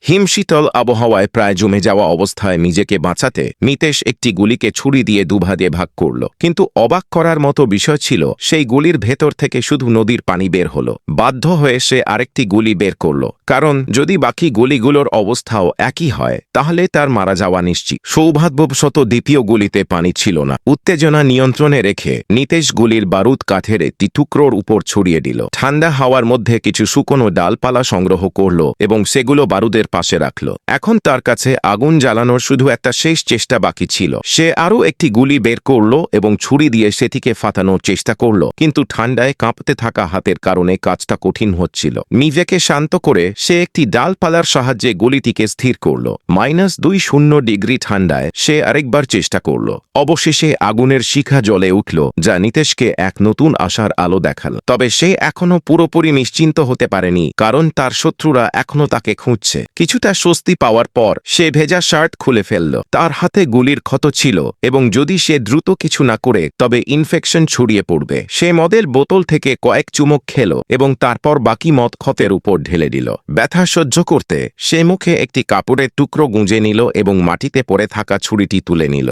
হিমশীতল আবহাওয়ায় প্রায় জমে যাওয়া অবস্থায় নিজেকে বাঁচাতে নিতেশ একটি গুলিকে ছুরি দিয়ে দুভাগে ভাগ করল। কিন্তু অবাক করার মতো বিষয় ছিল, সেই গুলির ভেতর থেকে শুধু নদীর পানি বের হল। বাধ্য হয়ে সে আরেকটি গুলি বের করল, কারণ যদি বাকি গুলিগুলোর অবস্থাও একই হয় তাহলে তার মারা যাওয়া নিশ্চিত। সৌভাগ্যবশত দ্বিতীয় গুলিতে পানি ছিল না। উত্তেজনা নিয়ন্ত্রণে রেখে নিতেশ গুলির বারুদ কাঠের একটি টুকরোর উপর ছড়িয়ে দিল। ঠান্ডা হাওয়ার মধ্যে কিছু শুকনো ডালপালা সংগ্রহ করল এবং সেগুলো বারুদের পাশে রাখল। এখন তার কাছে আগুন জ্বালানোর শুধু একটা শেষ চেষ্টা বাকি ছিল। সে আরও একটি গুলি বের করল এবং ছুরি দিয়ে সেটিকে ফাটানোর চেষ্টা করল, কিন্তু ঠান্ডায় কাঁপতে থাকা হাতের কারণে কাজটা কঠিন হচ্ছিল। নিজেকে শান্ত করে সে একটি ডালপালার সাহায্যে গুলিটিকে স্থির করল। -20 ডিগ্রি ঠান্ডায় সে আরেকবার চেষ্টা করল। অবশেষে আগুনের শিখা জ্বলে উঠল, যা নিতেশকে এক নতুন আশার আলো দেখাল। তবে সে এখনও পুরোপুরি নিশ্চিন্ত হতে পারেনি, কারণ তার শত্রুরা এখনও তাকে খুঁজছে। কিছুটা স্বস্তি পাওয়ার পর সে ভেজা শার্ট খুলে ফেলল। তার হাতে গুলির ক্ষত ছিল এবং যদি সে দ্রুত কিছু না করে তবে ইনফেকশন ছড়িয়ে পড়বে। সে মদের বোতল থেকে কয়েক চুমুক খেল এবং তারপর বাকি মদ ক্ষতের উপর ঢেলে দিল। ব্যথা সহ্য করতে সে মুখে একটি কাপড়ের টুকরো গুঁজে নিল এবং মাটিতে পড়ে থাকা ছুরিটি তুলে নিল।